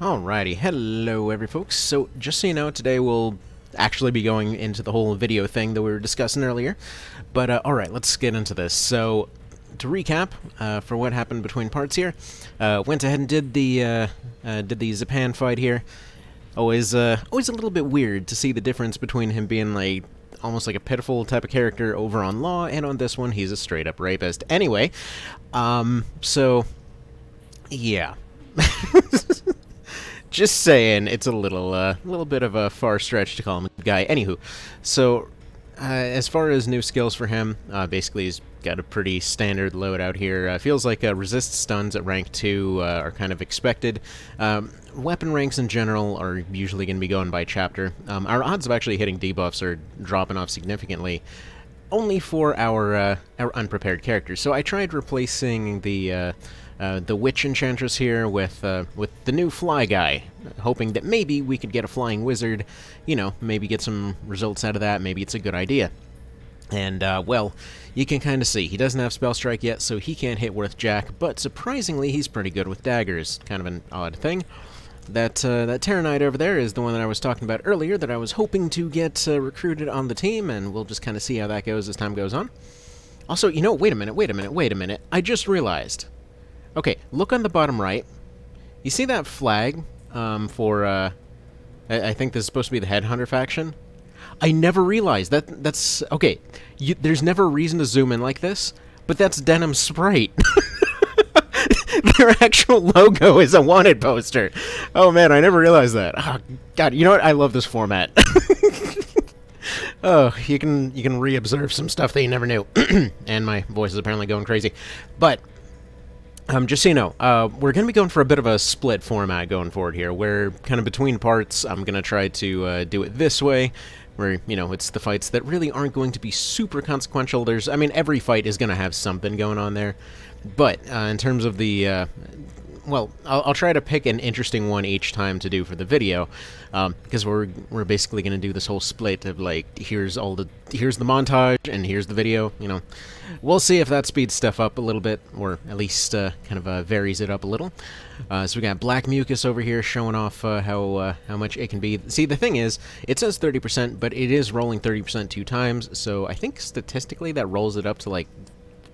Alrighty, hello every folks. So just so you know, today we'll actually be going into the whole video thing that we were discussing earlier. But alright, let's get into this. So to recap, for what happened between parts here, went ahead and did the Zapan fight here. Always a little bit weird to see the difference between him being like almost like a pitiful type of character over on Law, and on this one he's a straight up rapist. Anyway, so yeah. Just saying, it's a little bit of a far stretch to call him a guy. Anywho, so as far as new skills for him, basically he's got a pretty standard loadout here. Feels like resist stuns at rank 2 are kind of expected. Weapon ranks in general are usually going to be going by chapter. Our odds of actually hitting debuffs are dropping off significantly, only for our unprepared characters. So I tried replacing the Witch Enchantress here with the new Fly guy, hoping that maybe we could get a Flying Wizard, you know, maybe get some results out of that, maybe it's a good idea. And, well, you can kind of see, he doesn't have Spell Strike yet, so he can't hit worth jack, but surprisingly he's pretty good with daggers. Kind of an odd thing. That Terror Knight over there is the one that I was talking about earlier that I was hoping to get recruited on the team, and we'll just kind of see how that goes as time goes on. Also, you know, wait a minute, I just realized. Okay, look on the bottom right. You see that flag for, I think this is supposed to be the Headhunter faction? I never realized that's... Okay, there's never a reason to zoom in like this, but that's Denim's Sprite. Their actual logo is a wanted poster. Oh man, I never realized that. Oh, God, you know what? I love this format. Oh, you can re-observe some stuff that you never knew. And my voice is apparently going crazy. But... just so you know, we're going to be going for a bit of a split format going forward here, where kind of between parts, I'm going to try to do it this way, where, you know, it's the fights that really aren't going to be super consequential. I mean, every fight is going to have something going on there, but in terms of the, well, I'll try to pick an interesting one each time to do for the video, because we're basically going to do this whole split of, like, here's the montage, and here's the video, you know. We'll see if that speeds stuff up a little bit, or at least kind of varies it up a little. So we got Black Mucus over here showing off how much it can be. See, the thing is, it says 30%, but it is rolling 30% 2 times, so I think statistically that rolls it up to, like,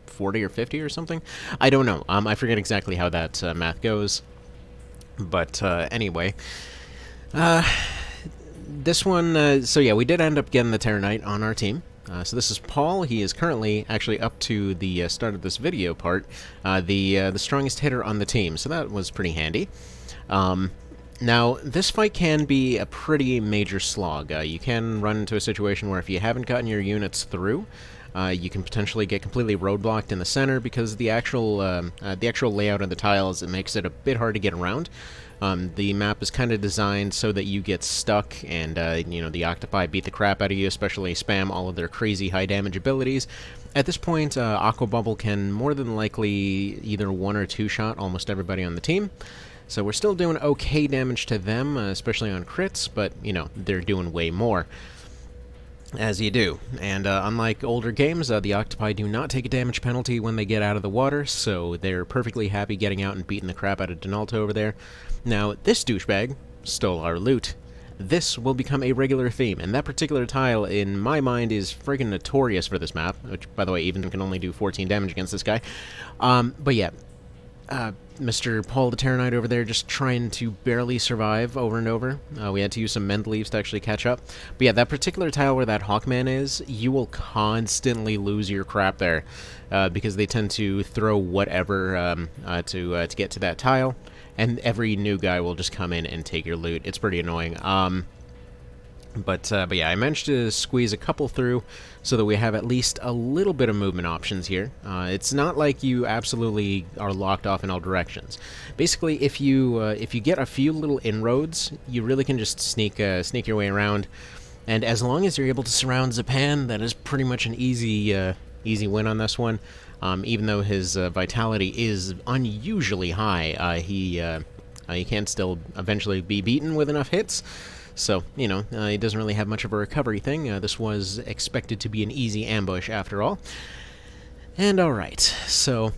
40 or 50 or something. I don't know. I forget exactly how that math goes. But anyway, this one. So yeah, we did end up getting the Terror Knight on our team. So this is Paul. He is currently actually up to the start of this video part, the strongest hitter on the team. So that was pretty handy. Now, this fight can be a pretty major slog. You can run into a situation where if you haven't gotten your units through, you can potentially get completely roadblocked in the center because the actual layout of the tiles, it makes it a bit hard to get around. The map is kind of designed so that you get stuck and, you know, the octopi beat the crap out of you, especially spam all of their crazy high damage abilities. At this point, Aqua Bubble can more than likely either 1 or 2 shot almost everybody on the team. So we're still doing okay damage to them, especially on crits, but, you know, they're doing way more. As you do. And unlike older games, the octopi do not take a damage penalty when they get out of the water, so they're perfectly happy getting out and beating the crap out of Donalto over there. Now, this douchebag stole our loot. This will become a regular theme, and that particular tile, in my mind, is friggin' notorious for this map, which, by the way, even can only do 14 damage against this guy. But yeah, Mr. Paul the Terror Knight over there just trying to barely survive over and over. We had to use some Mend Leaves to actually catch up. But yeah, that particular tile where that Hawkman is, you will constantly lose your crap there, because they tend to throw whatever to get to that tile, and every new guy will just come in and take your loot. It's pretty annoying. But yeah, I managed to squeeze a couple through so that we have at least a little bit of movement options here. It's not like you absolutely are locked off in all directions. Basically, if you get a few little inroads, you really can just sneak your way around. And as long as you're able to surround Zapan, that is pretty much an easy win on this one. Even though his vitality is unusually high, he can still eventually be beaten with enough hits. So, you know, he doesn't really have much of a recovery thing. This was expected to be an easy ambush after all. And alright, so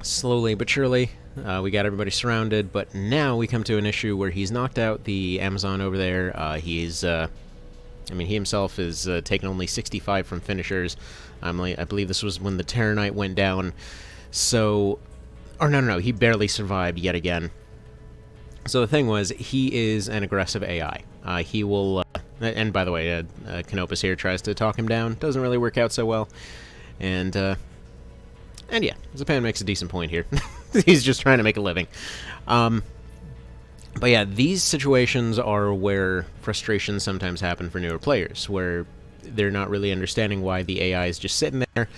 slowly but surely, We got everybody surrounded, but now we come to an issue where he's knocked out the Amazon over there. I mean, he himself is taking only 65 from finishers. I believe this was when the Terror Knight went down. So, or no, he barely survived yet again. So the thing was, he is an aggressive AI. He will, and by the way, Canopus here tries to talk him down. Doesn't really work out so well. And yeah, Zapan makes a decent point here. He's just trying to make a living. But yeah, these situations are where frustrations sometimes happen for newer players, where they're not really understanding why the AI is just sitting there,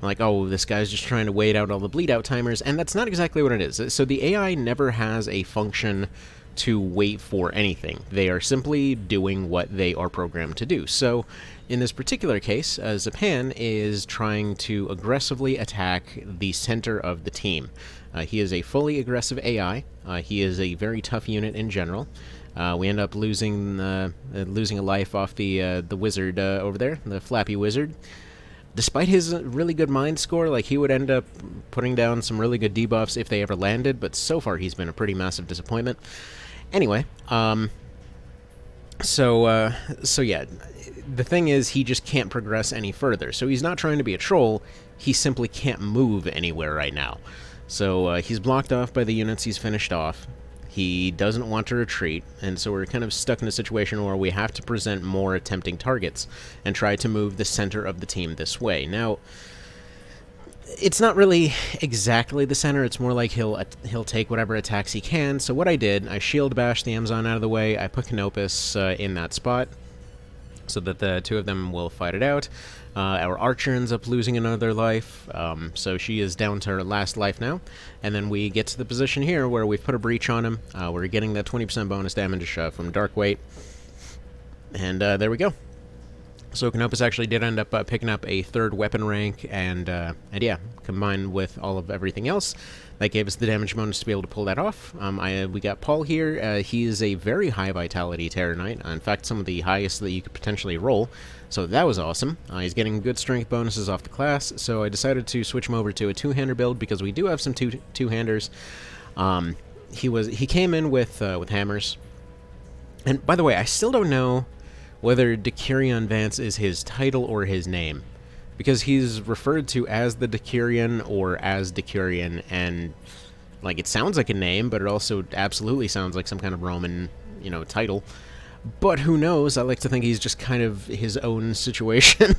like, oh, this guy's just trying to wait out all the bleed-out timers, and that's not exactly what it is. So the AI never has a function to wait for anything. They are simply doing what they are programmed to do. So in this particular case, Zapan is trying to aggressively attack the center of the team. He is a fully aggressive AI. He is a very tough unit in general. We end up losing a life off the wizard over there, the Flappy Wizard. Despite his really good mind score, like, he would end up putting down some really good debuffs if they ever landed, but so far he's been a pretty massive disappointment. Anyway, so yeah, the thing is, he just can't progress any further. So he's not trying to be a troll, he simply can't move anywhere right now. So he's blocked off by the units he's finished off. He doesn't want to retreat, and so we're kind of stuck in a situation where we have to present more tempting targets and try to move the center of the team this way. Now, it's not really exactly the center, it's more like he'll take whatever attacks he can. So what I did, I shield bashed the Amazon out of the way, I put Canopus in that spot, so that the two of them will fight it out. Our Archer ends up losing another life, so she is down to her last life now. And then we get to the position here where we've put a breach on him. We're getting that 20% bonus damage from Dark Weight. And there we go. So Canopus actually did end up picking up a 3rd weapon rank, and yeah, combined with all of everything else, that gave us the damage bonus to be able to pull that off. We got Paul here. He is a very high vitality Terror Knight. In fact, some of the highest that you could potentially roll. So that was awesome. He's getting good strength bonuses off the class, so I decided to switch him over to a 2-hander build because we do have some two-handers. He came in with hammers. And by the way, I still don't know whether Decurion Vance is his title or his name, because he's referred to as the Decurion or as Decurion, and like, it sounds like a name, but it also absolutely sounds like some kind of Roman, title. But who knows? I like to think he's just kind of his own situation.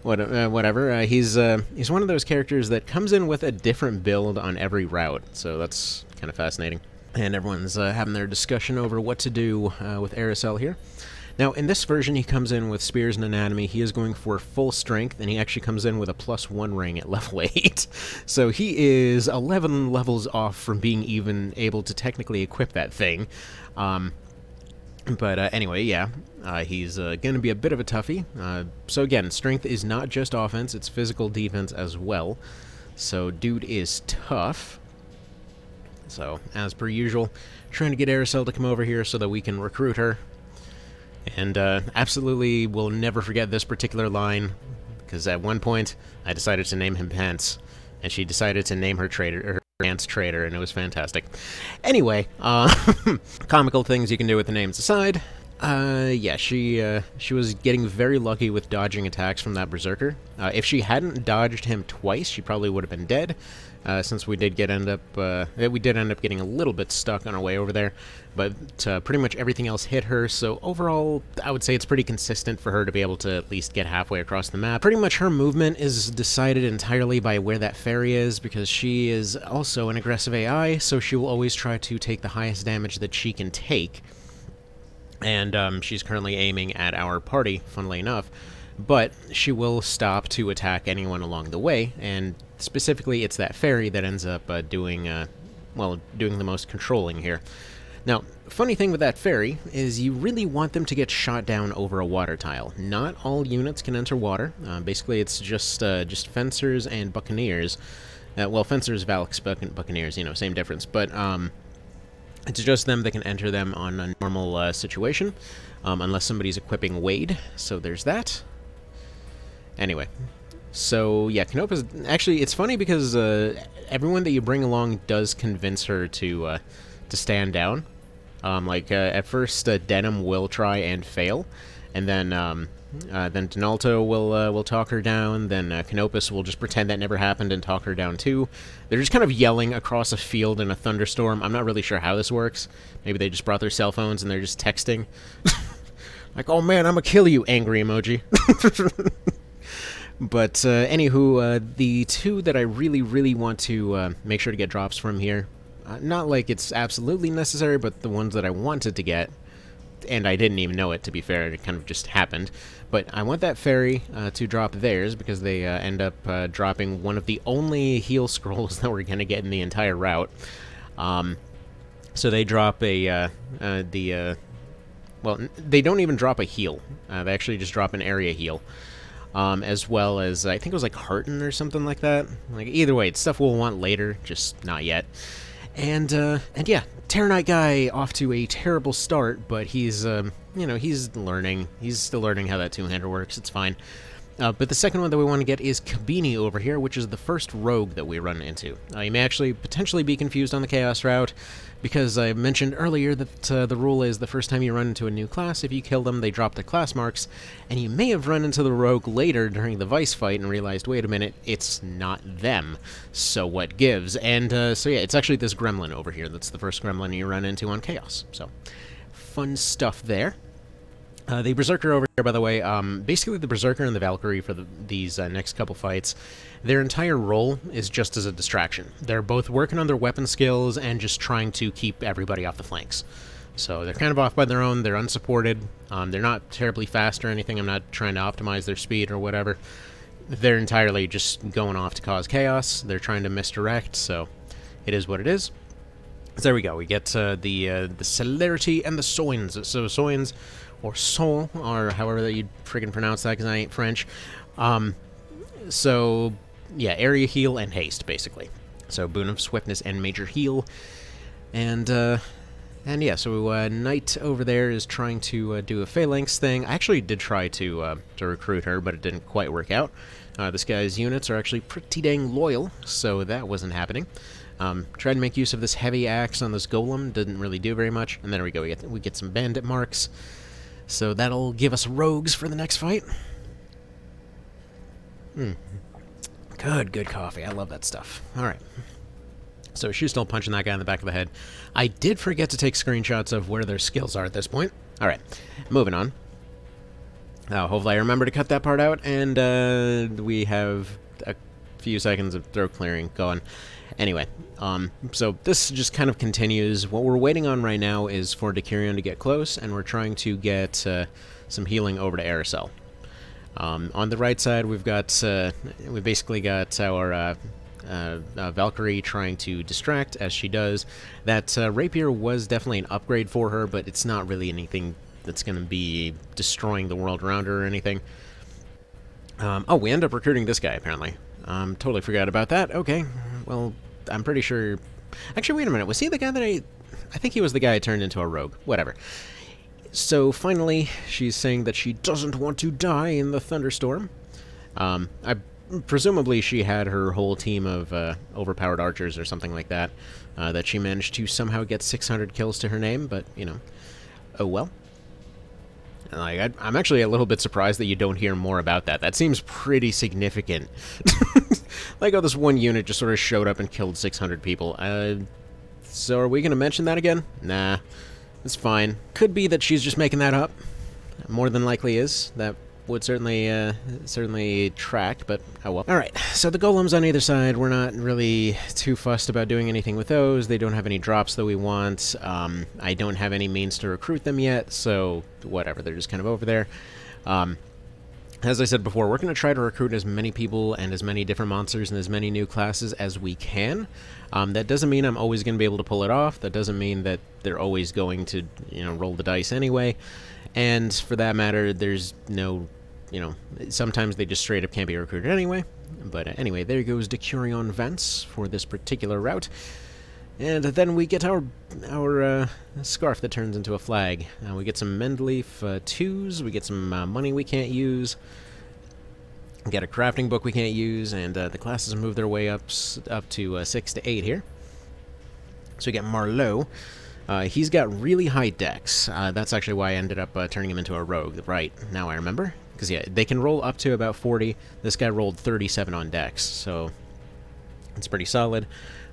Whatever. He's one of those characters that comes in with a different build on every route, so that's kind of fascinating. And everyone's having their discussion over what to do with Aracel here. Now, in this version, he comes in with Spears and Anatomy. He is going for full strength, and he actually comes in with a +1 ring at level 8. So he is 11 levels off from being even able to technically equip that thing. But anyway, yeah, he's going to be a bit of a toughie. So again, strength is not just offense, it's physical defense as well. So dude is tough. So, as per usual, trying to get Aracel to come over here so that we can recruit her. And absolutely will never forget this particular line, because at one point I decided to name him Pants, and she decided to name her Pants Trader, and it was fantastic. Anyway, comical things you can do with the names aside. Yeah, she was getting very lucky with dodging attacks from that Berserker. If she hadn't dodged him twice, she probably would have been dead. Since we did end up getting a little bit stuck on our way over there, but pretty much everything else hit her, so overall, I would say it's pretty consistent for her to be able to at least get halfway across the map. Pretty much her movement is decided entirely by where that fairy is, because she is also an aggressive AI, so she will always try to take the highest damage that she can take, and she's currently aiming at our party, funnily enough, but she will stop to attack anyone along the way, and specifically it's that fairy that ends up doing the most controlling here. Now, funny thing with that fairy is you really want them to get shot down over a water tile. Not all units can enter water. Basically, it's just fencers and buccaneers. Well, fencers, Valks, buccaneers, same difference. But it's just them that can enter them on a normal situation, unless somebody's equipping Wade. So there's that. Anyway, So yeah, Canopa's actually, it's funny because everyone that you bring along does convince her to stand down. At first, Denim will try and fail, and then Donalto will talk her down. Then Canopus will just pretend that never happened and talk her down too. They're just kind of yelling across a field in a thunderstorm. I'm not really sure how this works. Maybe they just brought their cell phones and they're just texting. Like, oh man, I'm gonna kill you, angry emoji. But anywho, the two that I really, really want to make sure to get drops from here, not like it's absolutely necessary, but the ones that I wanted to get, and I didn't even know it, to be fair, it kind of just happened. But I want that fairy to drop theirs, because they end up dropping one of the only heal scrolls that we're going to get in the entire route. So they drop well, they don't even drop a heal. They actually just drop an area heal. As well as, I think it was like Hearten or something like that. Like, either way, it's stuff we'll want later, just not yet. And yeah, Terror Knight guy off to a terrible start, but he's, he's learning. He's still learning how that two-hander works. It's fine. But the second one that we want to get is Kabini over here, which is the first rogue that we run into. You may actually potentially be confused on the Chaos route, because I mentioned earlier that the rule is the first time you run into a new class, if you kill them, they drop their class marks, and you may have run into the rogue later during the Vyce fight and realized, wait a minute, it's not them, so what gives? And so yeah, it's actually this gremlin over here that's the first gremlin you run into on Chaos, so fun stuff there. The Berserker over here, by the way, basically the Berserker and the Valkyrie for these next couple fights, their entire role is just as a distraction. They're both working on their weapon skills and just trying to keep everybody off the flanks. So they're kind of off by their own, they're unsupported, they're not terribly fast or anything, I'm not trying to optimize their speed or whatever. They're entirely just going off to cause chaos, they're trying to misdirect, so it is what it is. So there we go, we get the Celerity and the Soins. So Soins, or Soul, or however that you'd friggin' pronounce that, because I ain't French. So, yeah, area heal and haste, basically. So, Boon of Swiftness and Major Heal. And yeah, so Knight over there is trying to do a Phalanx thing. I actually did try to recruit her, but it didn't quite work out. This guy's units are actually pretty dang loyal, so that wasn't happening. Tried to make use of this heavy axe on this golem, didn't really do very much. And there we go, we get some bandit marks. So that'll give us rogues for the next fight. Good coffee. I love that stuff. Alright. So she's still punching that guy in the back of the head. I did forget to take screenshots of where their skills are at this point. Alright, moving on. Hopefully I remember to cut that part out, and we have a few seconds of throat clearing going. Anyway, so this just kind of continues. What we're waiting on right now is for Decurion to get close, and we're trying to get some healing over to Aerosol. On the right side, we've basically got our Valkyrie trying to distract, as she does. That Rapier was definitely an upgrade for her, but it's not really anything that's going to be destroying the world around her or anything. Oh, we end up recruiting this guy, apparently. Totally forgot about that. Okay, well, I'm pretty sure... Actually, wait a minute. Was he the guy that I think he was the guy I turned into a rogue. Whatever. So, finally, she's saying that she doesn't want to die in the thunderstorm. Presumably she had her whole team of overpowered archers or something like that, that she managed to somehow get 600 kills to her name, but, oh well. Like, I'm actually a little bit surprised that you don't hear more about that. That seems pretty significant. Like, oh, this one unit just sort of showed up and killed 600 people. So are we going to mention that again? Nah, it's fine. Could be that she's just making that up. More than likely is. That would certainly track, but oh well. Alright, so the golems on either side, we're not really too fussed about doing anything with those. They don't have any drops that we want. I don't have any means to recruit them yet, so whatever, they're just kind of over there. As I said before, we're going to try to recruit as many people and as many different monsters and as many new classes as we can. That doesn't mean I'm always going to be able to pull it off. That doesn't mean that they're always going to, roll the dice anyway. And for that matter, there's no... sometimes they just straight up can't be recruited anyway. But anyway, there goes Decurion Vance for this particular route. And then we get our scarf that turns into a flag. We get some Mendleaf 2s, we get some money we can't use. Get a crafting book we can't use, and the classes move their way up to 6 to 8 here. So we get Marlowe. He's got really high dex. That's actually why I ended up turning him into a rogue. Right, now I remember. Because, yeah, they can roll up to about 40. This guy rolled 37 on dex, so it's pretty solid.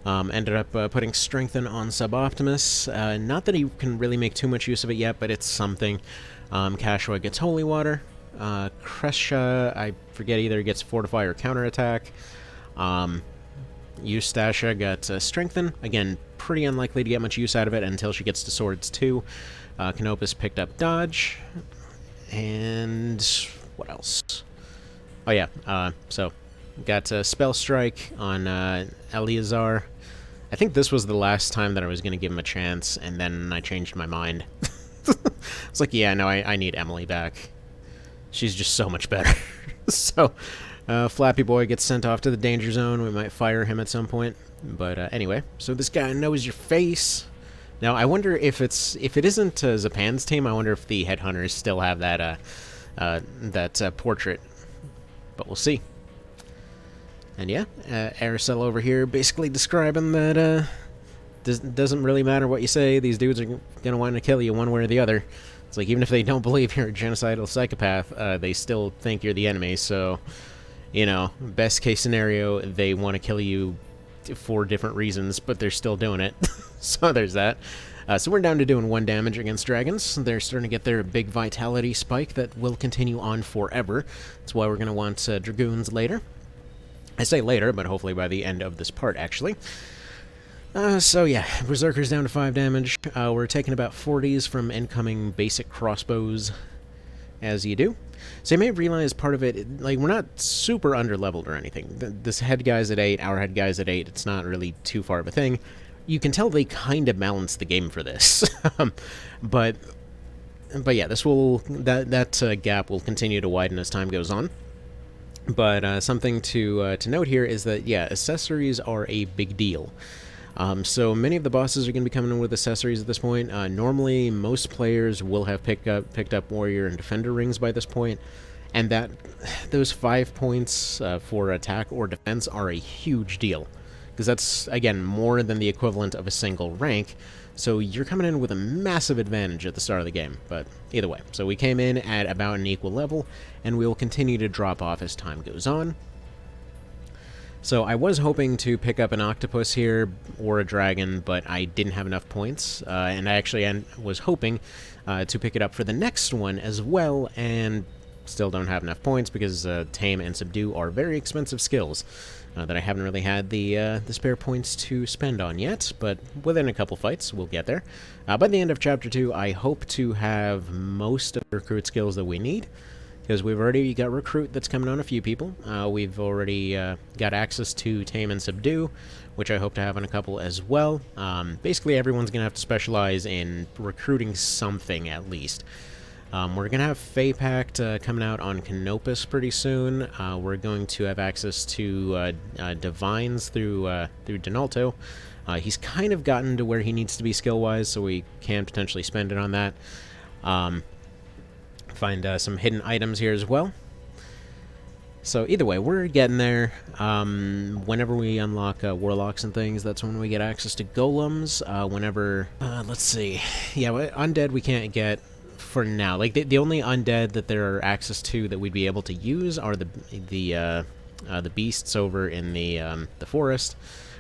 Ended up putting Strengthen on Suboptimus. Not that he can really make too much use of it yet, but it's something. Cashua gets Holy Water. Kresha, I forget, either gets Fortify or Counterattack. Eustacia got Strengthen. Again, pretty unlikely to get much use out of it until she gets to Swords 2. Canopus picked up Dodge. And what else? Oh yeah, so got Spell Strike on Eleazar. I think this was the last time that I was going to give him a chance, and then I changed my mind. It's like, yeah, no, I need Emily back. She's just so much better. So, Flappy Boy gets sent off to the danger zone. We might fire him at some point. But anyway, so this guy knows your face. Now, I wonder if it isn't Zapan's team, I wonder if the Headhunters still have that portrait. But we'll see. And yeah, Aracel over here basically describing that doesn't really matter what you say. These dudes are going to want to kill you one way or the other. It's like, even if they don't believe you're a genocidal psychopath, they still think you're the enemy. So, you know, best case scenario, they want to kill you for different reasons, but they're still doing it. So there's that. So we're down to doing 1 damage against dragons. They're starting to get their big vitality spike that will continue on forever. That's why we're going to want dragoons later. I say later, but hopefully by the end of this part, actually. So yeah, Berserker's down to 5 damage. We're taking about 40s from incoming basic crossbows, as you do. So you may realize part of it, like, we're not super under-leveled or anything. This head guy's at 8, our head guy's at 8. It's not really too far of a thing. You can tell they kind of balanced the game for this. But yeah, that gap will continue to widen as time goes on. But something to note here is that, yeah, accessories are a big deal. So many of the bosses are going to be coming in with accessories at this point. Normally, most players will have picked up Warrior and Defender rings by this point, and those 5 points for attack or defense are a huge deal, because that's, again, more than the equivalent of a single rank. So you're coming in with a massive advantage at the start of the game, but either way. So we came in at about an equal level, and we will continue to drop off as time goes on. So I was hoping to pick up an octopus here, or a dragon, but I didn't have enough points, and I actually was hoping to pick it up for the next one as well, and still don't have enough points, because Tame and Subdue are very expensive skills that I haven't really had the spare points to spend on yet, but within a couple fights, we'll get there. By the end of Chapter 2, I hope to have most of the recruit skills that we need, because we've already got Recruit that's coming on a few people. We've already got access to Tame and Subdue, which I hope to have on a couple as well. Basically, everyone's going to have to specialize in recruiting something, at least. We're going to have Fey Pact coming out on Canopus pretty soon. We're going to have access to Divines through Donalto. He's kind of gotten to where he needs to be skill-wise, so we can potentially spend it on that. Find some hidden items here as well. So either way, we're getting there. Whenever we unlock warlocks and things, that's when we get access to golems. Let's see. Yeah, undead we can't get for now. Like, the only undead that there are access to that we'd be able to use are the beasts over in the forest,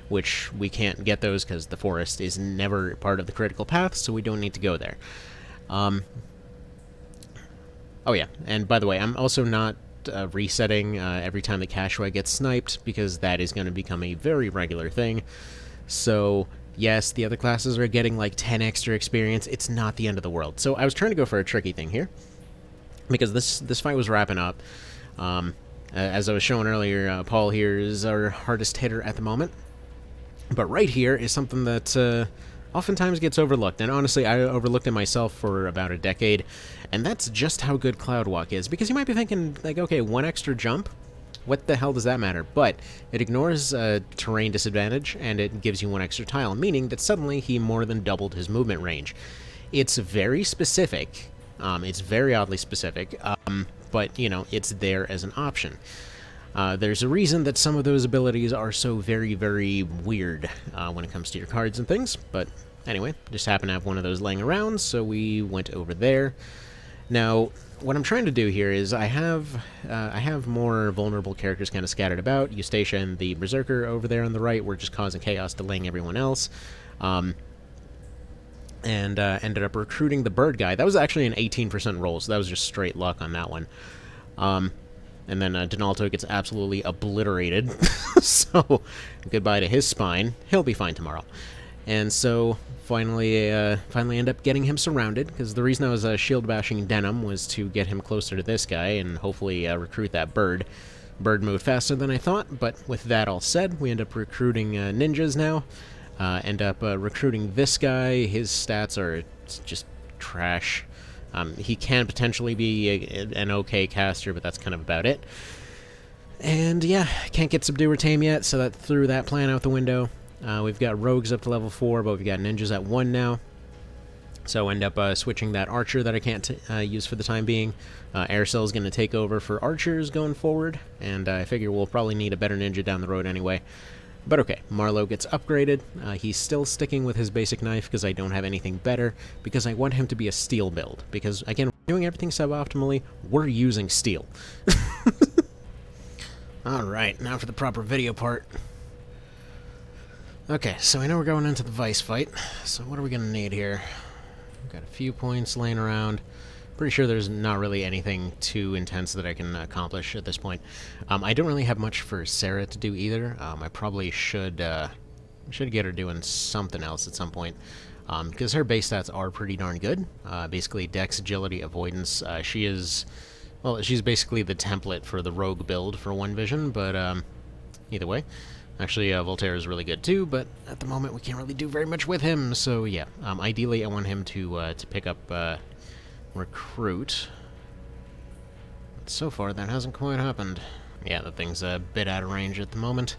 which we can't get those because the forest is never part of the critical path, so we don't need to go there. Oh yeah, and by the way, I'm also not resetting every time the Cashaway gets sniped, because that is going to become a very regular thing. So yes, the other classes are getting like 10 extra experience. It's not the end of the world. So I was trying to go for a tricky thing here, because this fight was wrapping up. As I was showing earlier, Paul here is our hardest hitter at the moment. But right here is something that oftentimes gets overlooked, and honestly, I overlooked it myself for about a decade, and that's just how good Cloudwalk is. Because you might be thinking, like, okay, 1 extra jump? What the hell does that matter? But it ignores terrain disadvantage, and it gives you 1 extra tile, meaning that suddenly he more than doubled his movement range. It's very specific. It's very oddly specific, but, you know, it's there as an option. There's a reason that some of those abilities are so very, very weird when it comes to your cards and things, but anyway, just happened to have one of those laying around, so we went over there. Now, what I'm trying to do here is I have more vulnerable characters kind of scattered about. Eustacia and the Berserker over there on the right were just causing chaos, delaying everyone else. And ended up recruiting the bird guy. That was actually an 18% roll, so that was just straight luck on that one. And then Donalto gets absolutely obliterated. So, goodbye to his spine. He'll be fine tomorrow. And so, finally end up getting him surrounded, because the reason I was shield bashing Denim was to get him closer to this guy and hopefully recruit that bird. Bird moved faster than I thought, but with that all said, we end up recruiting ninjas now. End up recruiting this guy. His stats are just trash. He can potentially be an okay caster, but that's kind of about it. And yeah, can't get Subdue or Tame yet, so that threw that plan out the window. We've got rogues up to level 4, but we've got ninjas at 1 now. So end up switching that archer that I can't use for the time being. Aircell is going to take over for archers going forward, and I figure we'll probably need a better ninja down the road anyway. But okay, Marlowe gets upgraded. He's still sticking with his basic knife because I don't have anything better, because I want him to be a steel build. Because, again, we're doing everything suboptimally, we're using steel. Alright, now for the proper video part. Okay, so I know we're going into the Vyce fight, so what are we going to need here? We've got a few points laying around. Pretty sure there's not really anything too intense that I can accomplish at this point. I don't really have much for Sarah to do either. I probably should get her doing something else at some point, because her base stats are pretty darn good. Basically, Dex, Agility, Avoidance. She's basically the template for the rogue build for One Vision, but either way. Actually, Voltaire is really good too, but at the moment we can't really do very much with him, so yeah. Ideally, I want him to pick up Recruit. But so far, that hasn't quite happened. Yeah, the thing's a bit out of range at the moment.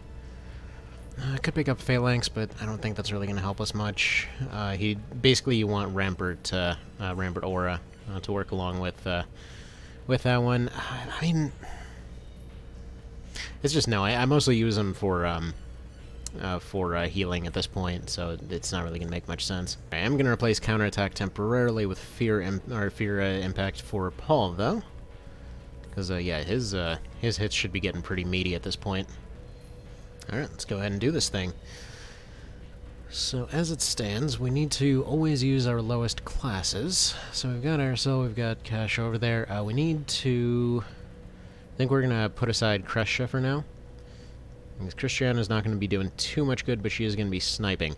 I could pick up Phalanx, but I don't think that's really going to help us much. You want Rampart Aura to work along with that one. I mean, it's just no. I mostly use him for healing at this point, so it's not really going to make much sense. I am going to replace Counterattack temporarily with Fear Impact for Paul, though. Because, yeah, his hits should be getting pretty meaty at this point. Alright, let's go ahead and do this thing. So, as it stands, we need to always use our lowest classes. So we've got Aircell, we've got Cash over there. We need to... I think we're going to put aside Crescia for now. Because Christiana's not going to be doing too much good, but she is going to be sniping.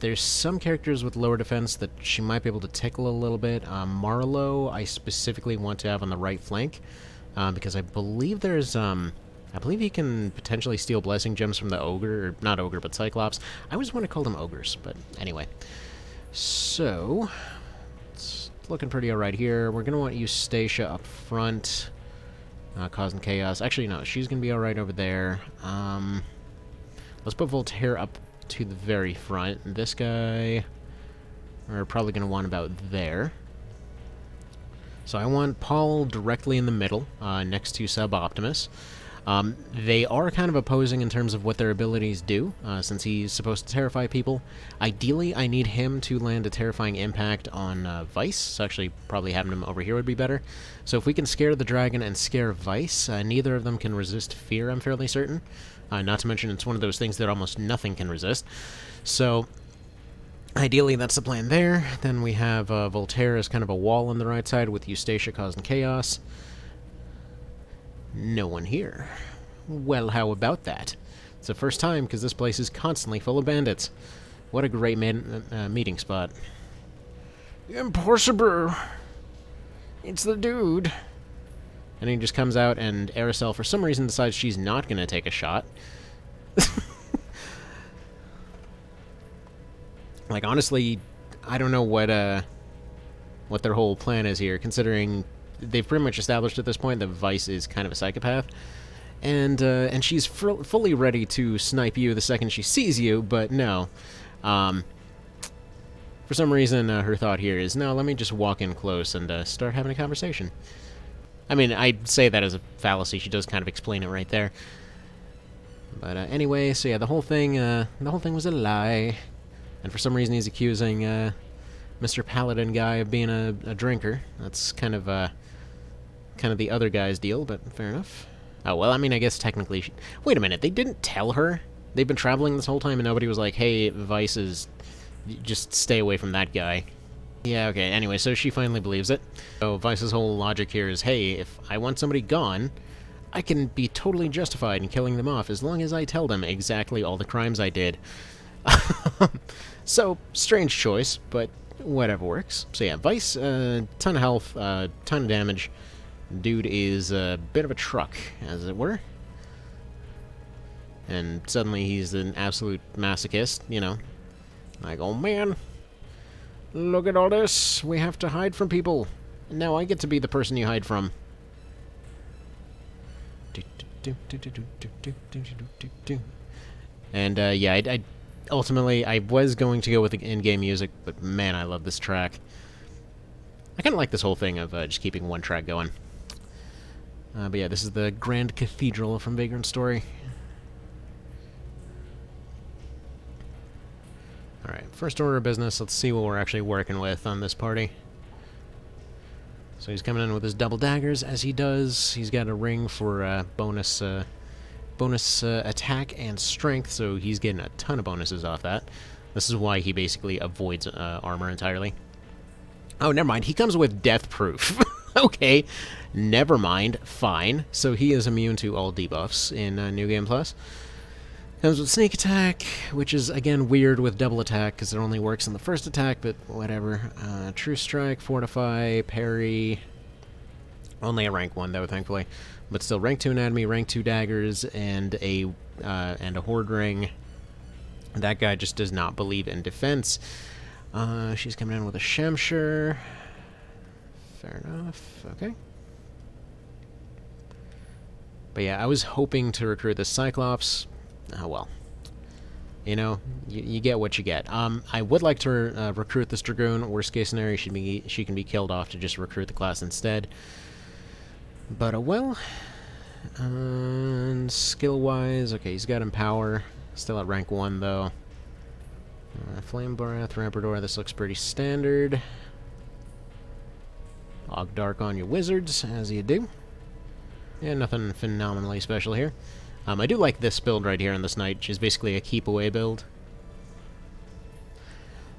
There's some characters with lower defense that she might be able to tickle a little bit. Marlowe, I specifically want to have on the right flank, because I believe there's... I believe he can potentially steal Blessing Gems from the Ogre, or not Ogre, but Cyclops. I always want to call them Ogres, but anyway. So, it's looking pretty alright here. We're going to want Eustacia up front, causing chaos. Actually, no, she's going to be alright over there. Let's put Voltaire up to the very front. This guy, we're probably going to want about there. So I want Paul directly in the middle, next to Sub-Optimus. They are kind of opposing in terms of what their abilities do, since he's supposed to terrify people. Ideally, I need him to land a terrifying impact on Vyce, so actually probably having him over here would be better. So if we can scare the dragon and scare Vyce, neither of them can resist fear, I'm fairly certain. Not to mention it's one of those things that almost nothing can resist. So, ideally that's the plan there. Then we have Voltaire as kind of a wall on the right side with Eustacia causing chaos. No one here. Well, how about that? It's the first time, because this place is constantly full of bandits. What a great meeting spot. Impossible! It's the dude! And he just comes out, and Aircell, for some reason, decides she's not going to take a shot. Like, honestly, I don't know what their whole plan is here, considering... They've pretty much established at this point that Vyce is kind of a psychopath, and she's fully ready to snipe you the second she sees you, but no. For some reason, her thought here is, no, let me just walk in close and start having a conversation. I mean, I say that as a fallacy. She does kind of explain it right there. But anyway, so yeah, the whole thing was a lie. And for some reason he's accusing Mr. Paladin guy of being a drinker. That's kind of the other guy's deal, but fair enough. Oh, well, I mean, I guess technically wait a minute, they didn't tell her? They've been traveling this whole time and nobody was like, hey, Vyce is... just stay away from that guy. Yeah, okay, anyway, so she finally believes it. So Vyce's whole logic here is, hey, if I want somebody gone, I can be totally justified in killing them off as long as I tell them exactly all the crimes I did. So, strange choice, but whatever works. So yeah, Vyce, ton of health, ton of damage. Dude is a bit of a truck, as it were. And suddenly he's an absolute masochist, you know. Like, oh man, look at all this. We have to hide from people. Now I get to be the person you hide from. And yeah, I ultimately I was going to go with the in-game music, but man, I love this track. I kind of like this whole thing of just keeping one track going. But yeah, this is the Grand Cathedral from Vagrant Story. Alright, first order of business, let's see what we're actually working with on this party. So he's coming in with his double daggers, as he does. He's got a ring for bonus attack and strength, so he's getting a ton of bonuses off that. This is why he basically avoids armor entirely. Oh, never mind, he comes with death proof. Okay, never mind, fine. So he is immune to all debuffs in New Game Plus. Comes with sneak attack, which is, again, weird with double attack, because it only works in the first attack, but whatever. True strike, fortify, parry. Only a rank 1, though, thankfully. But still, rank 2 anatomy, rank 2 daggers, and a horde ring. That guy just does not believe in defense. She's coming in with a Shamshire. Fair enough, okay. But yeah, I was hoping to recruit the Cyclops. Oh well. You know, you get what you get. I would like to recruit this Dragoon. Worst case scenario, she can be killed off to just recruit the class instead. But well. Skill-wise, okay, he's got Empower. Still at rank 1, though. Flame Breath, Rampartor, this looks pretty standard. Og Dark on your wizards, as you do. Yeah, nothing phenomenally special here. I do like this build right here on this knight, which is basically a keep-away build.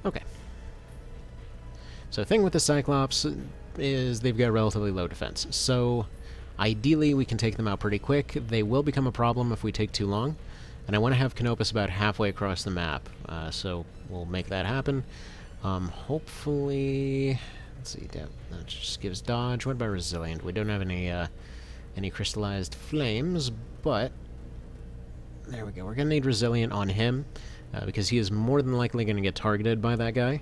Okay. So the thing with the Cyclops is they've got relatively low defense. So ideally we can take them out pretty quick. They will become a problem if we take too long. And I want to have Canopus about halfway across the map. So we'll make that happen. Hopefully... Let's see, that just gives dodge. What about Resilient? We don't have any crystallized flames, but... There we go. We're going to need Resilient on him, because he is more than likely going to get targeted by that guy.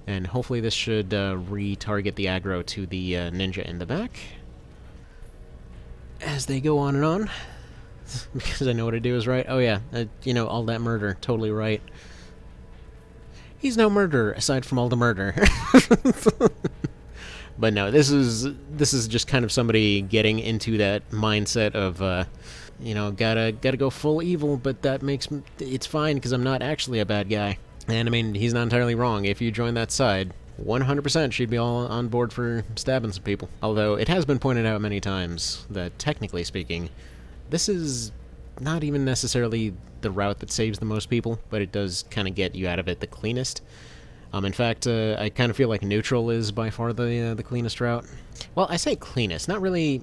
And hopefully this should re-target the aggro to the ninja in the back. As they go on and on. Because I know what I do is right. Oh yeah, you know, all that murder. Totally right. He's no murderer, aside from all the murder. But no, this is just kind of somebody getting into that mindset of... you know, gotta go full evil, but that makes it's fine because I'm not actually a bad guy. And I mean, he's not entirely wrong. If you join that side, 100% she'd be all on board for stabbing some people. Although it has been pointed out many times that, technically speaking, this is not even necessarily the route that saves the most people, but it does kind of get you out of it the cleanest. In fact, I kind of feel like neutral is by far the cleanest route. Well, I say cleanest, not really.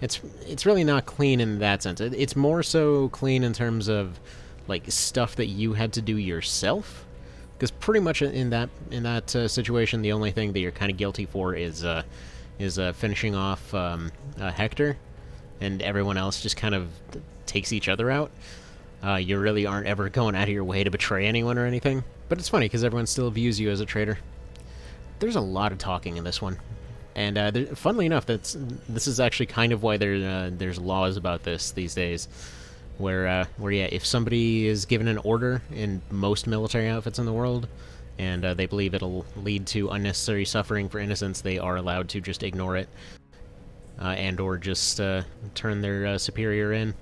It's really not clean in that sense. It's more so clean in terms of like stuff that you had to do yourself. Because pretty much in that situation, the only thing that you're kind of guilty for is finishing off Hector, and everyone else just kind of takes each other out. You really aren't ever going out of your way to betray anyone or anything. But it's funny because everyone still views you as a traitor. There's a lot of talking in this one. And funnily enough, this is actually kind of why there's laws about this these days, where yeah, if somebody is given an order in most military outfits in the world, and they believe it'll lead to unnecessary suffering for innocents, they are allowed to just ignore it. and or just turn their superior in.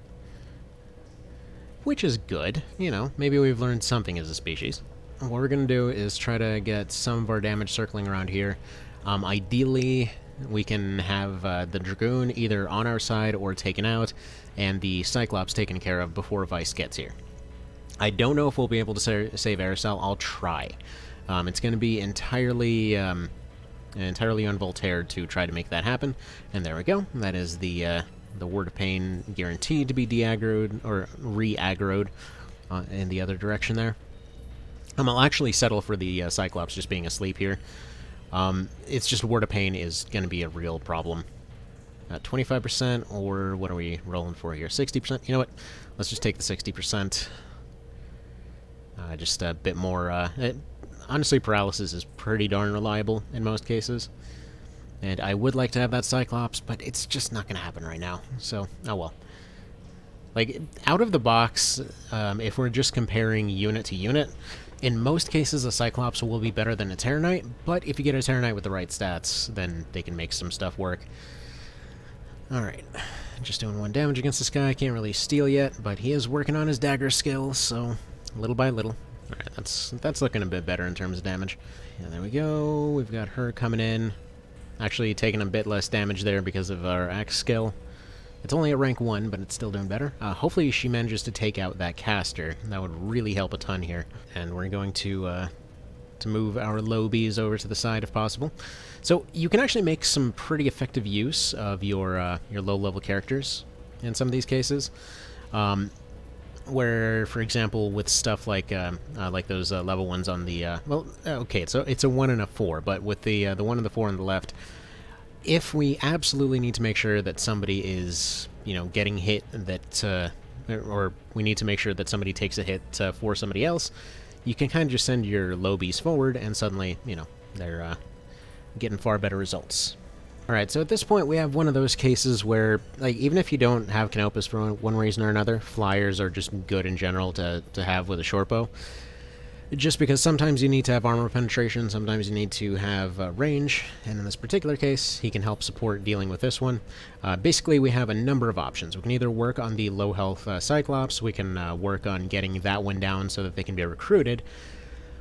Which is good, you know, maybe we've learned something as a species. What we're going to do is try to get some of our damage circling around here. Ideally, we can have the Dragoon either on our side or taken out, and the Cyclops taken care of before Vyce gets here. I don't know if we'll be able to save Aerosol. I'll try. It's going to be entirely on Voltaire to try to make that happen. And there we go. That is the Word of Pain guaranteed to be de-aggroed, or re-aggroed in the other direction there. I'll actually settle for the Cyclops just being asleep here. It's just Word of Pain is going to be a real problem. 25%, or what are we rolling for here? 60%? You know what? Let's just take the 60%. Just a bit more... honestly, paralysis is pretty darn reliable in most cases. And I would like to have that Cyclops, but it's just not going to happen right now. So, oh well. Like, out of the box, if we're just comparing unit to unit, in most cases a Cyclops will be better than a Terror Knight, but if you get a Terror Knight with the right stats, then they can make some stuff work. Alright, just doing 1 damage against this guy. Can't really steal yet, but he is working on his dagger skill, so little by little. Alright, that's looking a bit better in terms of damage. Yeah, there we go. We've got her coming in. Actually taking a bit less damage there because of our axe skill. It's only at rank 1, but it's still doing better. Hopefully she manages to take out that caster. That would really help a ton here. And we're going to move our low Bs over to the side if possible. So you can actually make some pretty effective use of your low-level characters in some of these cases. Where, for example, with stuff like those level ones on the well, okay, so it's a 1 and a 4, but with the 1 and the 4 on the left, if we absolutely need to make sure that somebody is, you know, getting hit, that or we need to make sure that somebody takes a hit for somebody else, you can kind of just send your low Bs forward, and suddenly, you know, they're getting far better results. Alright, so at this point we have one of those cases where, like, even if you don't have Canopus for one reason or another, flyers are just good in general to have with a short bow. Just because sometimes you need to have armor penetration, sometimes you need to have range, and in this particular case, he can help support dealing with this one. Basically, we have a number of options. We can either work on the low health Cyclops, we can work on getting that one down so that they can be recruited,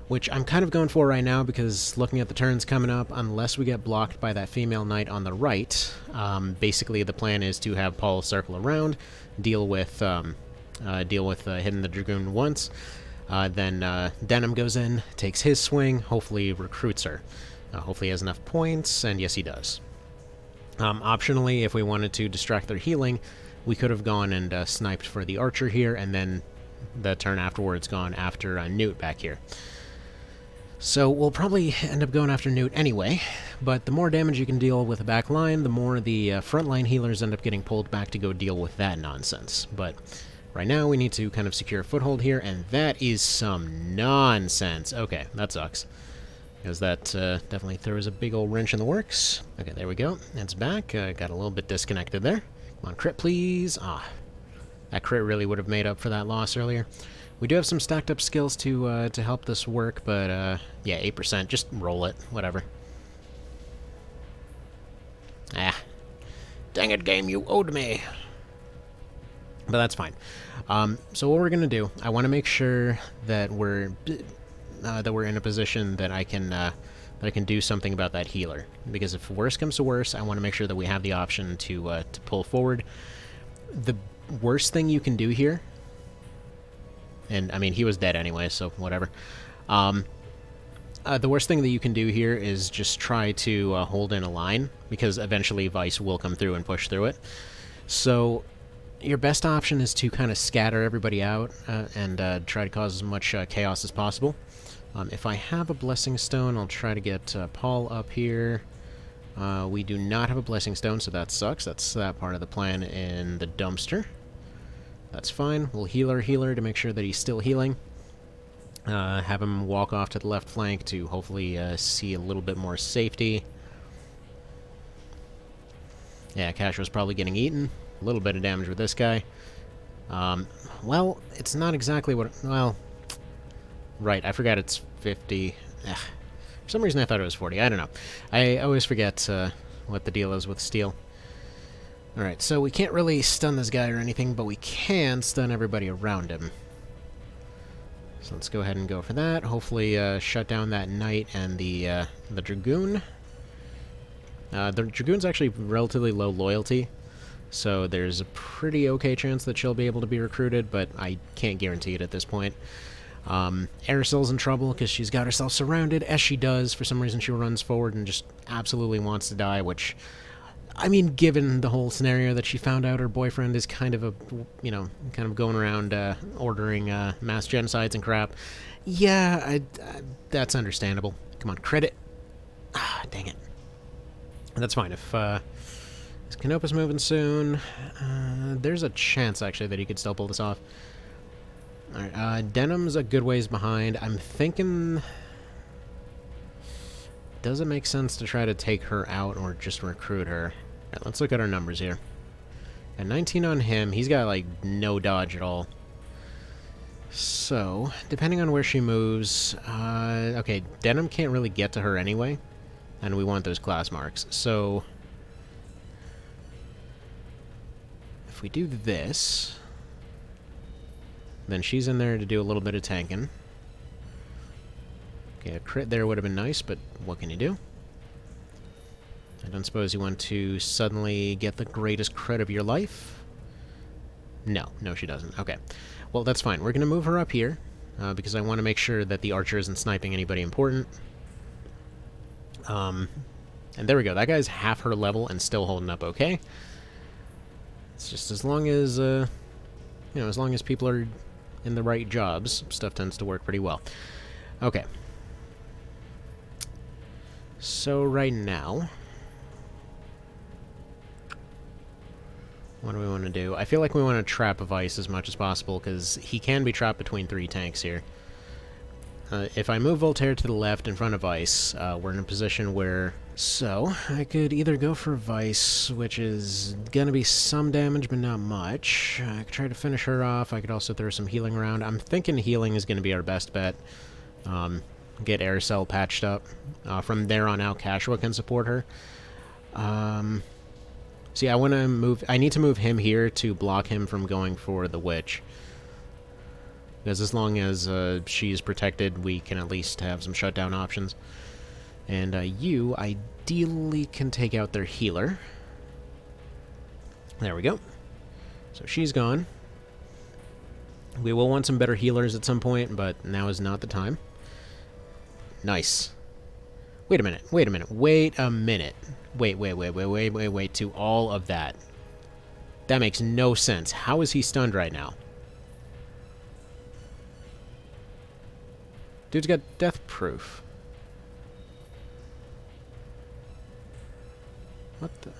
which I'm kind of going for right now because looking at the turns coming up, unless we get blocked by that female knight on the right, basically the plan is to have Paul circle around, deal with hitting the Dragoon once, then Denim goes in, takes his swing, hopefully recruits her. Hopefully he has enough points, and yes he does. Optionally, if we wanted to distract their healing, we could have gone and sniped for the archer here, and then the turn afterwards gone after Newt back here. So we'll probably end up going after Newt anyway, but the more damage you can deal with a back line, the more the frontline healers end up getting pulled back to go deal with that nonsense. But right now we need to kind of secure a foothold here, and that is some nonsense. Okay, that sucks, because that definitely throws a big old wrench in the works. Okay, there we go. It's back. Got a little bit disconnected there. Come on, crit please. That crit really would have made up for that loss earlier. We do have some stacked up skills to help this work, but yeah, 8%. Just roll it, whatever. Dang it, game, you owed me. But that's fine. So what we're gonna do, I want to make sure that we're in a position that I can do something about that healer. Because if worse comes to worse, I want to make sure that we have the option to pull forward. The worst thing you can do here. And, I mean, he was dead anyway, so whatever. The worst thing that you can do here is just try to hold in a line, because eventually Vyce will come through and push through it. So your best option is to kind of scatter everybody out and try to cause as much chaos as possible. If I have a Blessing Stone, I'll try to get Paul up here. We do not have a Blessing Stone, so that sucks. That's that part of the plan in the dumpster. That's fine. We'll heal our healer to make sure that he's still healing. Have him walk off to the left flank to hopefully see a little bit more safety. Yeah, Cash was probably getting eaten. A little bit of damage with this guy. Well, it's not exactly what... Well, right, I forgot it's 50. For some reason I thought it was 40. I don't know. I always forget what the deal is with steel. Alright, so we can't really stun this guy or anything, but we can stun everybody around him. So let's go ahead and go for that. Hopefully shut down that knight and the dragoon. The dragoon's actually relatively low loyalty, so there's a pretty okay chance that she'll be able to be recruited, but I can't guarantee it at this point. Arisel's in trouble because she's got herself surrounded, as she does. For some reason she runs forward and just absolutely wants to die, which, I mean, given the whole scenario that she found out her boyfriend is kind of a, you know, kind of going around ordering mass genocides and crap, yeah, that's understandable. Come on, credit. Ah, dang it. That's fine. If Canopa's moving soon, there's a chance, actually, that he could still pull this off. Alright, Denim's a good ways behind. I'm thinking... Does it make sense to try to take her out or just recruit her? Alright, let's look at our numbers here. Got 19 on him. He's got, like, no dodge at all. So, depending on where she moves... okay, Denim can't really get to her anyway. And we want those class marks. So... if we do this... then she's in there to do a little bit of tanking. Okay, a crit there would have been nice, but what can you do? I don't suppose you want to suddenly get the greatest crit of your life? No, she doesn't. Okay. Well, that's fine. We're going to move her up here, because I want to make sure that the archer isn't sniping anybody important. And there we go. That guy's half her level and still holding up okay. It's just as long as, you know, as long as people are in the right jobs, stuff tends to work pretty well. Okay. So right now, what do we want to do? I feel like we want to trap Vyce as much as possible, because he can be trapped between 3 tanks here. If I move Voltaire to the left in front of Vyce, we're in a position where... So, I could either go for Vyce, which is gonna be some damage, but not much. I could try to finish her off. I could also throw some healing around. I'm thinking healing is gonna be our best bet. Get Aircell patched up. From there on out, Kashua can support her. See, I want to move... I need to move him here to block him from going for the Witch. Because as long as she's protected, we can at least have some shutdown options. And you, ideally, can take out their healer. There we go. So she's gone. We will want some better healers at some point, but now is not the time. Nice. Wait a minute. Wait a minute. Wait a minute. Wait to all of that. That makes no sense. How is he stunned right now? Dude's got death proof. What the...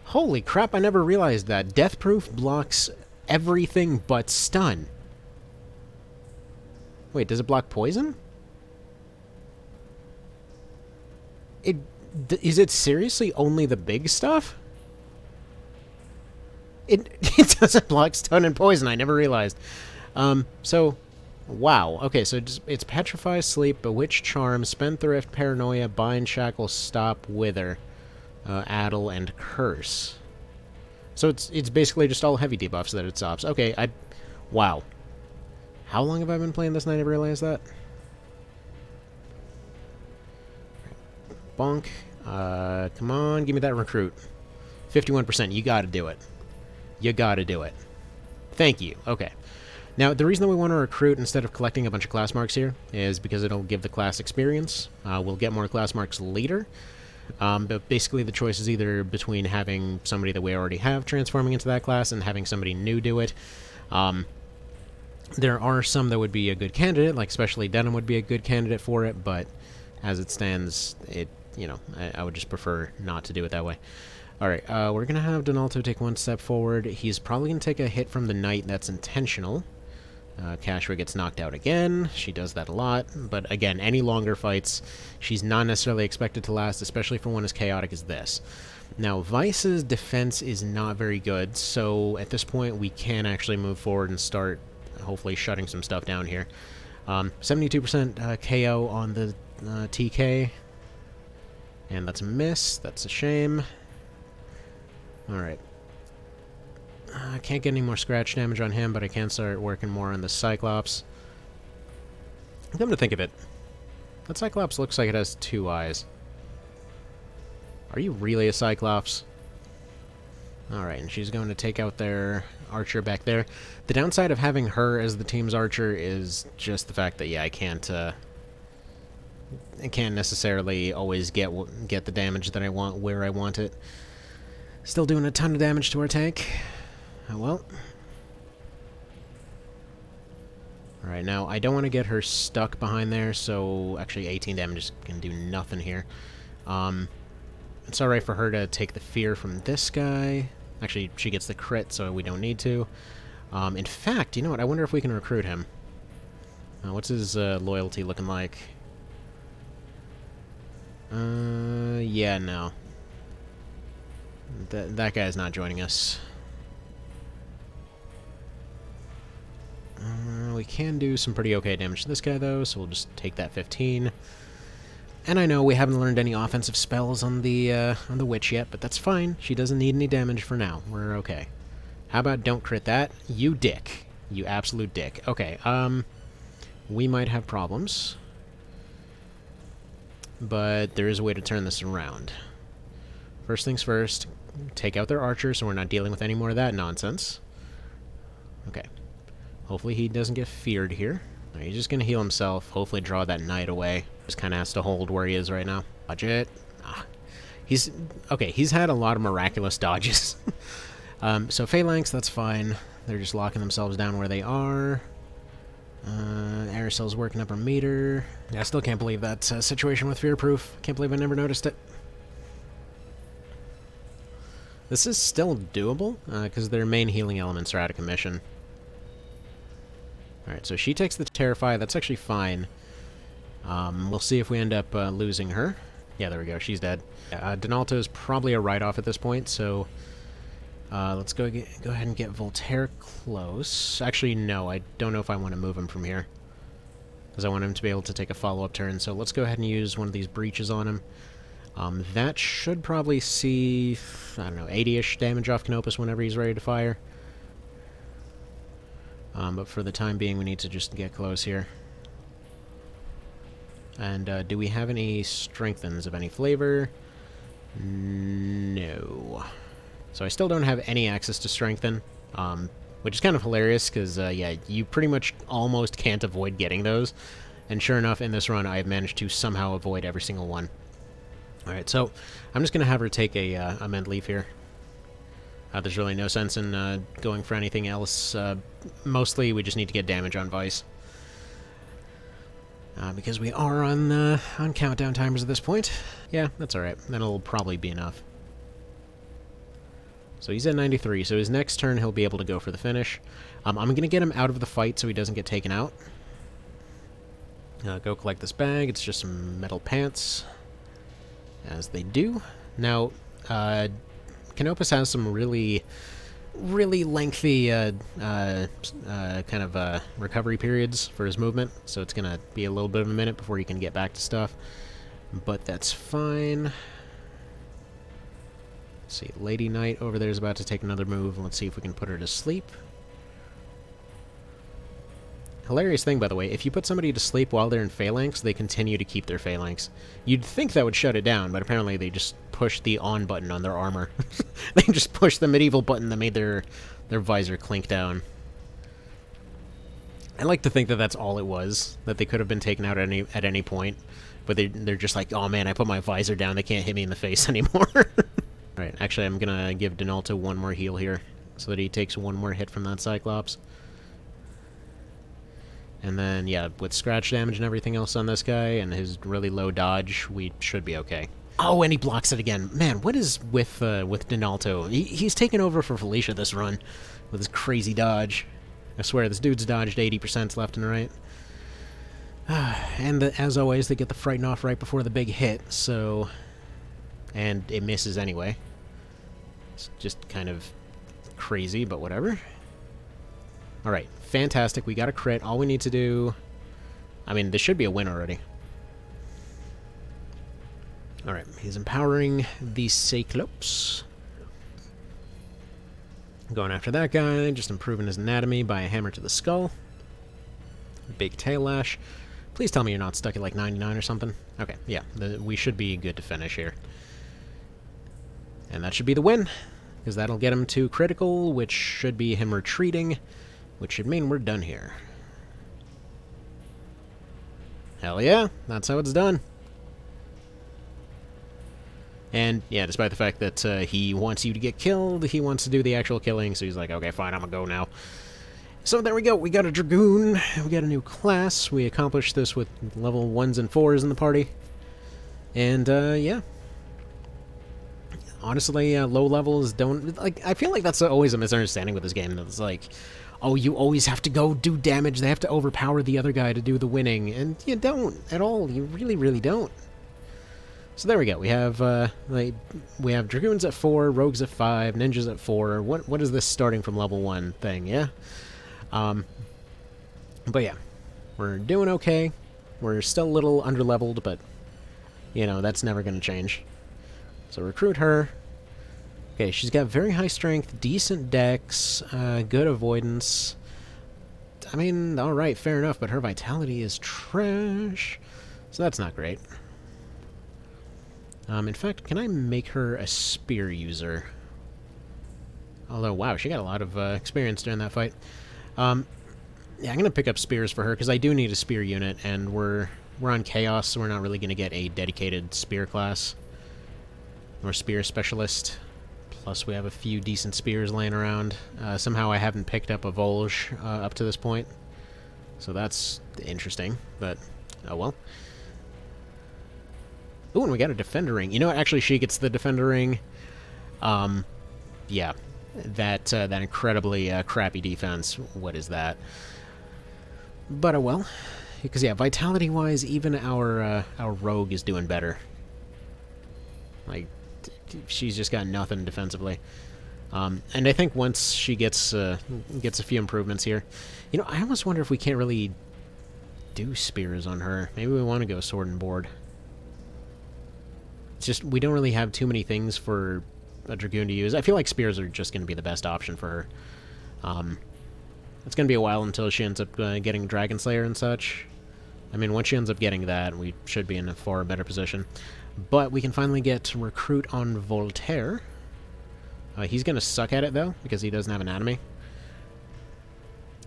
Holy crap, I never realized that. Death proof blocks everything but stun. Wait, does it block poison? Is it seriously only the big stuff? It doesn't block stun and poison, I never realized. So... Wow. Okay, so it's Petrify, Sleep, Bewitch, Charm, Spendthrift, Paranoia, Bind, Shackle, Stop, Wither, Addle, and Curse. So it's basically just all heavy debuffs that it stops. Okay, wow. How long have I been playing this and I never realized that? Bonk. Come on, give me that recruit. 51%. You gotta do it. You gotta do it. Thank you. Okay. Now, the reason that we want to recruit instead of collecting a bunch of class marks here is because it'll give the class experience. We'll get more class marks later, but basically the choice is either between having somebody that we already have transforming into that class and having somebody new do it. There are some that would be a good candidate, like especially Denim would be a good candidate for it, but as it stands, you know, I would just prefer not to do it that way. Alright, we're going to have Donalto take one step forward. He's probably going to take a hit from the Knight that's intentional. Kashua gets knocked out again. She does that a lot. But again, any longer fights, she's not necessarily expected to last, especially for one as chaotic as this. Now, Vyce's defense is not very good, so at this point we can actually move forward and start hopefully shutting some stuff down here. 72% KO on the TK. And that's a miss. That's a shame. Alright. I can't get any more scratch damage on him, but I can start working more on the Cyclops. Come to think of it, that Cyclops looks like it has 2 eyes. Are you really a Cyclops? Alright, and she's going to take out their archer back there. The downside of having her as the team's archer is just the fact that, yeah, I can't necessarily always get the damage that I want where I want it. Still doing a ton of damage to our tank. Oh well. Alright, now I don't want to get her stuck behind there, so actually 18 damage is going to do nothing here. It's alright for her to take the fear from this guy. Actually, she gets the crit, so we don't need to. In fact, you know what? I wonder if we can recruit him. What's his loyalty looking like? Yeah, no. That guy's not joining us. We can do some pretty okay damage to this guy, though, so we'll just take that 15. And I know we haven't learned any offensive spells on the witch yet, but that's fine. She doesn't need any damage for now. We're okay. How about don't crit that? You dick. You absolute dick. Okay, we might have problems. But there is a way to turn this around. First things first, take out their archer so we're not dealing with any more of that nonsense. Okay. Hopefully he doesn't get feared here. Right, he's just going to heal himself, hopefully draw that knight away. Just kind of has to hold where he is right now. Dodge it. He's had a lot of miraculous dodges. So Phalanx, that's fine. They're just locking themselves down where they are. Aerosol's working up her meter. Yeah, I still can't believe that situation with Fearproof. Can't believe I never noticed it. This is still doable, because their main healing elements are out of commission. Alright, so she takes the Terrify. That's actually fine. We'll see if we end up losing her. Yeah, there we go. She's dead. Donalto's probably a write-off at this point, so let's go ahead and get Voltaire close. Actually, no, I don't know if I want to move him from here, because I want him to be able to take a follow-up turn. So let's go ahead and use one of these breaches on him. That should probably see, I don't know, 80-ish damage off Canopus whenever he's ready to fire. But for the time being, we need to just get close here. And do we have any strengthens of any flavor? No. So I still don't have any access to strengthen, which is kind of hilarious because, yeah, you pretty much almost can't avoid getting those. And sure enough, in this run, I've managed to somehow avoid every single one. Alright, so I'm just going to have her take a Mend Leaf here. There's really no sense in going for anything else. Mostly, we just need to get damage on Vyce. Because we are on countdown timers at this point. Yeah, that's alright. That'll probably be enough. So he's at 93, so his next turn he'll be able to go for the finish. I'm going to get him out of the fight so he doesn't get taken out. Go collect this bag. It's just some metal pants. As they do. Now, Canopus has some really lengthy kind of recovery periods for his movement, so it's going to be a little bit of a minute before he can get back to stuff. But that's fine. Let's see, Lady Knight over there is about to take another move. Let's see if we can put her to sleep. Hilarious thing, by the way, if you put somebody to sleep while they're in Phalanx, they continue to keep their Phalanx. You'd think that would shut it down, but apparently they just push the on button on their armor. They just push the medieval button that made their visor clink down. I like to think that that's all it was, that they could have been taken out at any point, but they're just like, oh man, I put my visor down, they can't hit me in the face anymore. Alright, actually I'm gonna give Donalto one more heal here, so that he takes one more hit from that Cyclops. And then, yeah, with scratch damage and everything else on this guy, and his really low dodge, we should be okay. Oh, and he blocks it again. Man, what is with Donalto? He's taken over for Felicia this run, with his crazy dodge. I swear, this dude's dodged 80% left and right. And as always, they get the Frighten off right before the big hit, so... And it misses anyway. It's just kind of crazy, but whatever. Alright, fantastic. We got a crit. All we need to do... I mean, this should be a win already. Alright, he's empowering the Cyclops. Going after that guy, just improving his anatomy by a hammer to the skull. Big tail lash. Please tell me you're not stuck at like 99 or something. Okay, yeah, we should be good to finish here. And that should be the win, because that'll get him to critical, which should be him retreating, which should mean we're done here. Hell yeah, that's how it's done. And, yeah, despite the fact that he wants you to get killed, he wants to do the actual killing, so he's like, okay, fine, I'm gonna go now. So there we go, we got a Dragoon, we got a new class, we accomplished this with level 1s and 4s in the party. And, yeah. Honestly, low levels don't... like, I feel like that's always a misunderstanding with this game. It's like, oh, you always have to go do damage, they have to overpower the other guy to do the winning. And you don't at all, you really, really don't. So there we go, we have Dragoons at 4, Rogues at 5, Ninjas at 4. What is this starting from level 1 thing, yeah? But yeah, we're doing okay. We're still a little underleveled, but, you know, that's never going to change. So recruit her. Okay, she's got very high strength, decent dex, good avoidance. I mean, alright, fair enough, but her vitality is trash. So that's not great. In fact, can I make her a spear user? Although, wow, she got a lot of experience during that fight. Yeah, I'm going to pick up spears for her, because I do need a spear unit, and we're on Chaos, so we're not really going to get a dedicated spear class. Or spear specialist. Plus, we have a few decent spears laying around. Somehow I haven't picked up a Volge up to this point. So that's interesting, but oh well. Ooh, and we got a Defender Ring. You know what? Actually, she gets the Defender Ring. Yeah. That incredibly crappy defense. What is that? But oh well. Because, yeah, vitality-wise, even our Rogue is doing better. Like, she's just got nothing defensively. And I think once she gets a few improvements here... You know, I almost wonder if we can't really do spears on her. Maybe we want to go sword and board. It's just, we don't really have too many things for a Dragoon to use. I feel like spears are just going to be the best option for her. It's going to be a while until she ends up getting Dragon Slayer and such. I mean, once she ends up getting that, we should be in a far better position. But we can finally get Recruit on Voltaire. He's going to suck at it, though, because he doesn't have Anatomy.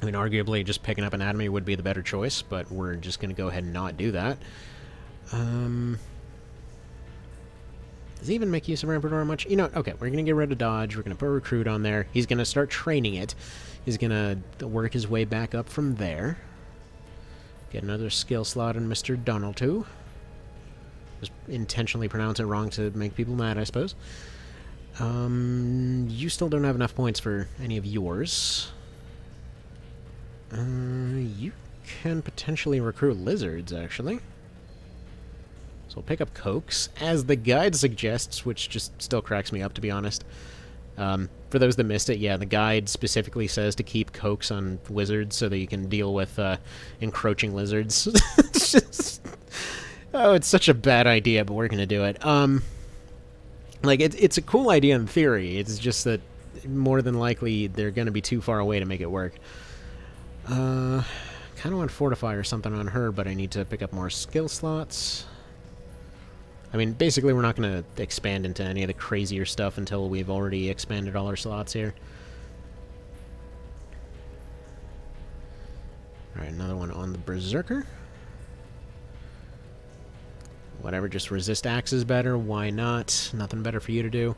I mean, arguably, just picking up Anatomy would be the better choice, but we're just going to go ahead and not do that. Does he even make use of Rampartor much? You know, okay, we're going to get rid of Dodge. We're going to put Recruit on there. He's going to start training it. He's going to work his way back up from there. Get another skill slot in Mr. Donald, too. Just intentionally pronounce it wrong to make people mad, I suppose. You still don't have enough points for any of yours. You can potentially recruit lizards, actually. So we'll pick up Cokes, as the guide suggests, which just still cracks me up, to be honest. For those that missed it, yeah, the guide specifically says to keep Cokes on wizards so that you can deal with encroaching lizards. It's just... Oh, it's such a bad idea, but we're going to do it. Like, it's a cool idea in theory. It's just that more than likely they're going to be too far away to make it work. Kind of want Fortify or something on her, but I need to pick up more skill slots. I mean, basically we're not going to expand into any of the crazier stuff until we've already expanded all our slots here. Alright, another one on the Berserker. Whatever, just resist axes better, why not? Nothing better for you to do.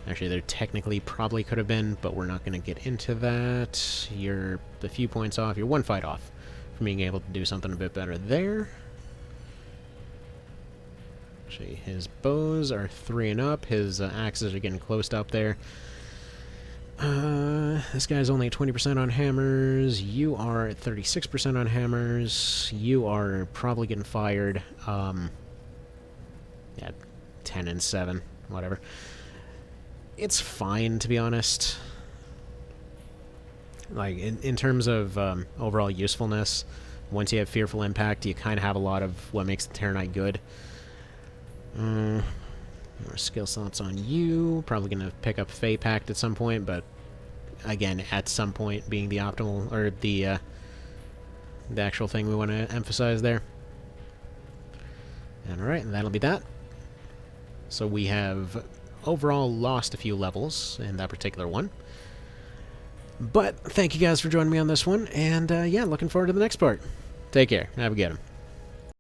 Actually, there technically probably could have been, but we're not going to get into that. You're a few points off. You're one fight off from being able to do something a bit better there. Actually, his bows are 3 and up. His axes are getting close up there. This guy's only 20% on hammers. You are at 36% on hammers. You are probably getting fired. Yeah, 10 and 7. Whatever. It's fine, to be honest. Like, in terms of overall usefulness, once you have Fearful Impact, you kind of have a lot of what makes the Terra Knight good. More skill slots on you. Probably going to pick up Fey Pact at some point, but again, at some point being the optimal, or the actual thing we want to emphasize there. Alright, and that'll be that. So we have overall lost a few levels in that particular one. But thank you guys for joining me on this one, and yeah, looking forward to the next part. Take care. Have a good one.